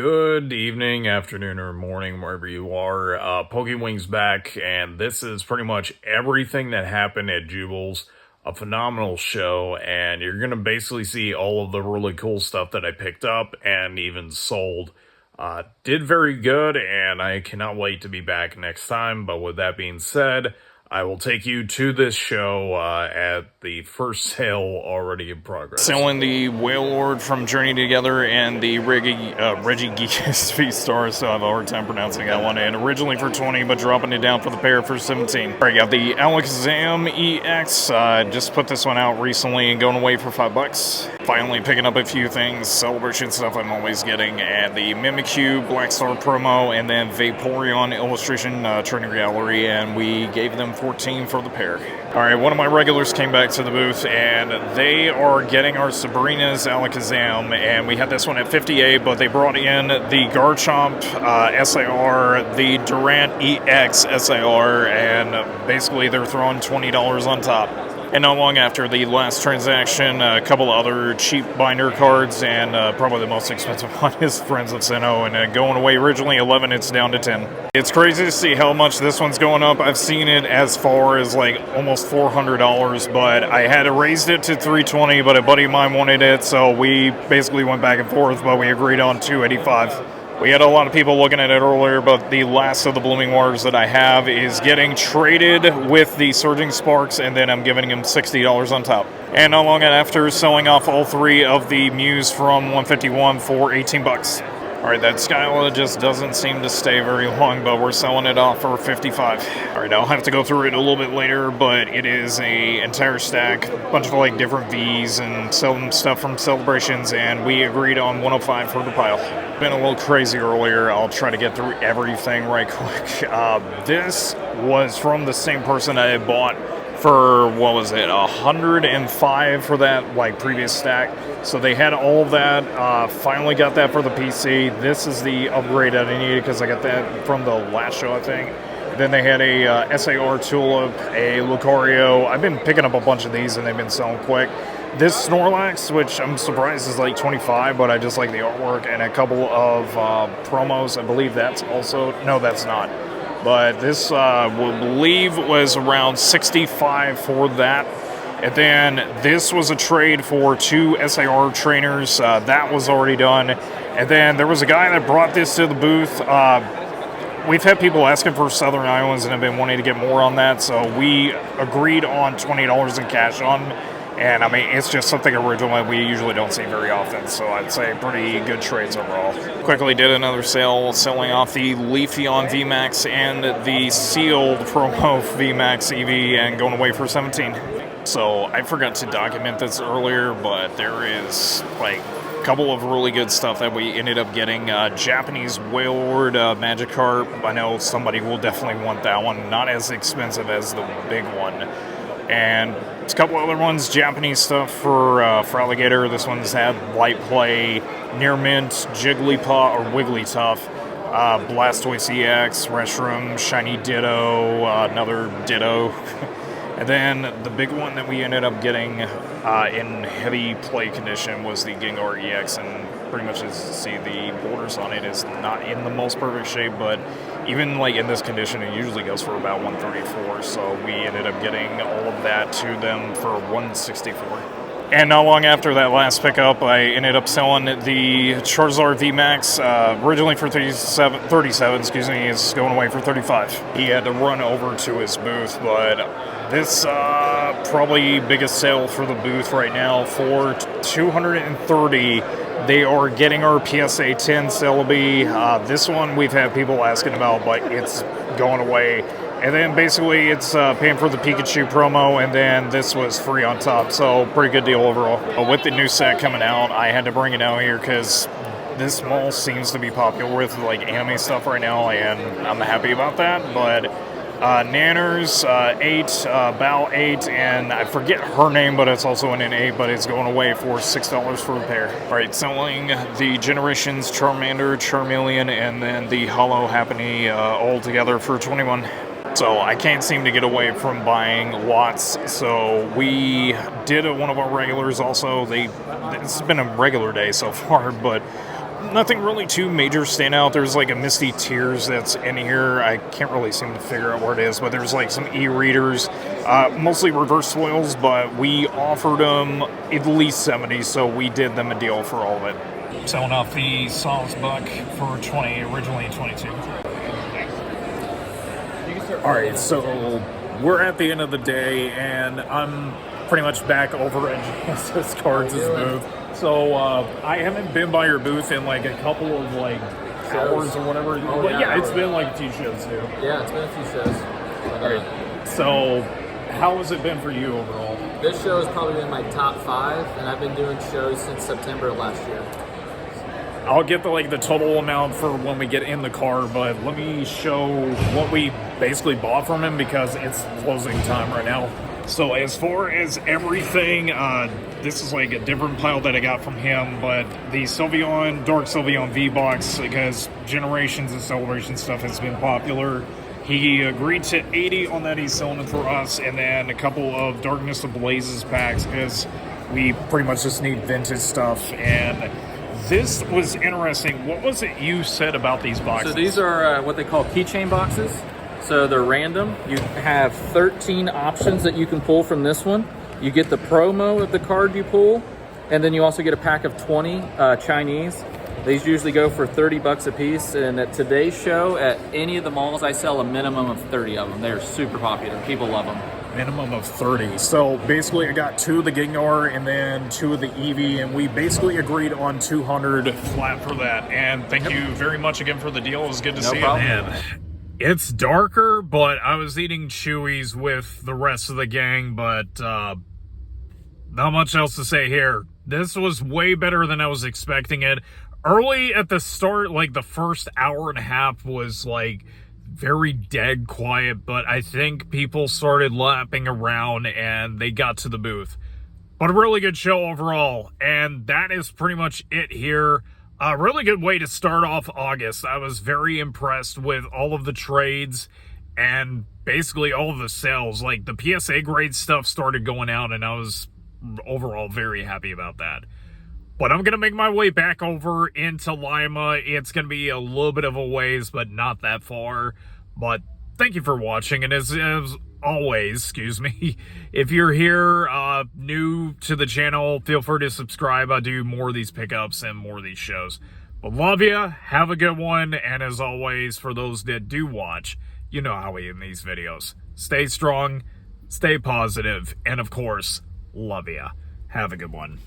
Good evening, afternoon, or morning, wherever you are. Wings back, and this is pretty much everything that happened at Jubals. A phenomenal show, and you're going to basically see all of the really cool stuff that I picked up and even sold. Did very good, and I cannot wait to be back next time. But with that being said, I will take you to this show at the first sale already in progress. Selling the Whale Lord from Journey Together and the Reggie Geekus V-Star, so I have a hard time pronouncing that one. And originally for 20, but dropping it down for the pair for 17. Alright, got the Alakazam EX. Just put this one out recently and going away for $5. Finally picking up a few things, celebration stuff I'm always getting, and the Mimikyu Black Star promo, and then Vaporeon illustration training gallery, and we gave them 14 for the pair. Alright, one of my regulars came back to the booth, and they are getting our Sabrina's Alakazam, and we had this one at 58, but they brought in the Garchomp SAR, the Durant EX SAR, and basically they're throwing $20 on top. And not long after the last transaction, a couple other cheap binder cards, and probably the most expensive one is Friends of Sinnoh, and going away originally 11, it's down to 10. It's crazy to see how much this one's going up. I've seen it as far as like almost $400, but I had raised it to $320, but a buddy of mine wanted it, so we basically went back and forth, but we agreed on $285. We had a lot of people looking at it earlier, but the last of the Blooming Waters that I have is getting traded with the Surging Sparks, and then I'm giving him $60 on top. And not long after, selling off all three of the Mews from 151 for $18. Alright, that Skyla just doesn't seem to stay very long, but we're selling it off for $55. Alright, I'll have to go through it a little bit later, but it is a entire stack, a bunch of like different Vs and some stuff from Celebrations, and we agreed on 105 for the pile. Been a little crazy earlier. I'll try to get through everything right quick. This was from the same person I had bought for, what was it, 105 for that like previous stack. So they had all of that. Finally got that for the PC. This is the upgrade that I needed because I got that from the last show, I think. Then they had a SAR Tulip, a Lucario. I've been picking up a bunch of these and they've been selling quick. This Snorlax, which I'm surprised is like 25, but I just like the artwork, and a couple of promos. I believe that's also, no, that's not. But this, I believe, was around 65 for that. And then this was a trade for two SAR trainers. That was already done. And then there was a guy that brought this to the booth. We've had people asking for Southern Islands, and I've been wanting to get more on that. So we agreed on $20 in cash on. And I mean, it's just something original that we usually don't see very often, so I'd say pretty good trades overall. Quickly did another sale, selling off the Leafeon VMAX and the sealed promo VMAX EV, and going away for 17. So I forgot to document this earlier, but there is like a couple of really good stuff that we ended up getting. Japanese Whale Lord Magikarp. I know somebody will definitely want that one. Not as expensive as the big one. And a couple other ones, Japanese stuff for Alligator. This one's had Light Play, Near Mint, Jigglypuff, or Wigglytuff, Blastoise EX, Restroom, Shiny Ditto, another Ditto. And then the big one that we ended up getting in heavy play condition was the Gengar EX, and pretty much as you see, the borders on it is not in the most perfect shape, but even like in this condition, it usually goes for about 134, so we ended up getting all of that to them for 164. And not long after that last pickup, I ended up selling the Charizard VMAX, originally for 37, is going away for 35. He had to run over to his booth, but this probably biggest sale for the booth right now for 230. They are getting our PSA 10 Celebi. This one we've had people asking about, but it's going away. And then basically it's paying for the Pikachu promo, and then this was free on top, so pretty good deal overall. But with the new set coming out, I had to bring it out here because this mall seems to be popular with like anime stuff right now, and I'm happy about that. But Nanners, 8, Bao 8, and I forget her name, but it's also an 8, but it's going away for $6 for the pair. Alright, selling the Generations Charmander, Charmeleon, and then the Hollow Happiny all together for 21. So I can't seem to get away from buying lots, so we did one of our regulars also. This has been a regular day so far, but Nothing really too major stand out. There's like a Misty Tears that's in here. I can't really seem to figure out what it is, but there's like some e-readers, mostly reverse foils, but we offered them at least 70, so we did them a deal for all of it. Selling off the Solace Buck for 20, originally 22. All right, so we're at the end of the day, and I'm pretty much back over at Genesis Cards' booth. So I haven't been by your booth in like a couple of like hours or whatever. Oh, but yeah, it's been like a few shows too. Yeah, it's been a few shows. All right. So how has it been for you overall? This show has probably been my top 5, and I've been doing shows since September of last year. I'll get the total amount for when we get in the car, but let me show what we basically bought from him because it's closing time right now. So as far as everything, this is like a different pile that I got from him, but the Sylveon, Dark Sylveon V-Box, because Generations and Celebration stuff has been popular. He agreed to 80 on that, he's selling it for us, and then a couple of Darkness of Blazes packs, because we pretty much just need vintage stuff. And this was interesting. What was it you said about these boxes? So these are what they call keychain boxes. So they're random. You have 13 options that you can pull from this one. You get the promo of the card you pull, and then you also get a pack of 20 Chinese. These usually go for 30 bucks a piece, and at today's show, at any of the malls, I sell a minimum of 30 of them. They're super popular. People love them. Minimum of 30. So basically I got 2 of the Gengar and then 2 of the Eevee, and we basically agreed on 200 flat for that. And thank you very much again for the deal. It was good to see you. Man, it's darker, but I was eating Chewies with the rest of the gang, but not much else to say here. This was way better than I was expecting it. Early at the start, like the first hour and a half was like very dead quiet, but I think people started lapping around and they got to the booth. But a really good show overall, and that is pretty much it here. A really good way to start off August. I was very impressed with all of the trades and basically all of the sales. Like the PSA grade stuff started going out, and I was overall very happy about that. But I'm going to make my way back over into Lima. It's going to be a little bit of a ways, but not that far. But thank you for watching. And as always, excuse me, if you're here new to the channel, feel free to subscribe. I do more of these pickups and more of these shows. But love ya. Have a good one. And as always, for those that do watch, you know how we end these videos. Stay strong, stay positive, and of course, love ya. Have a good one.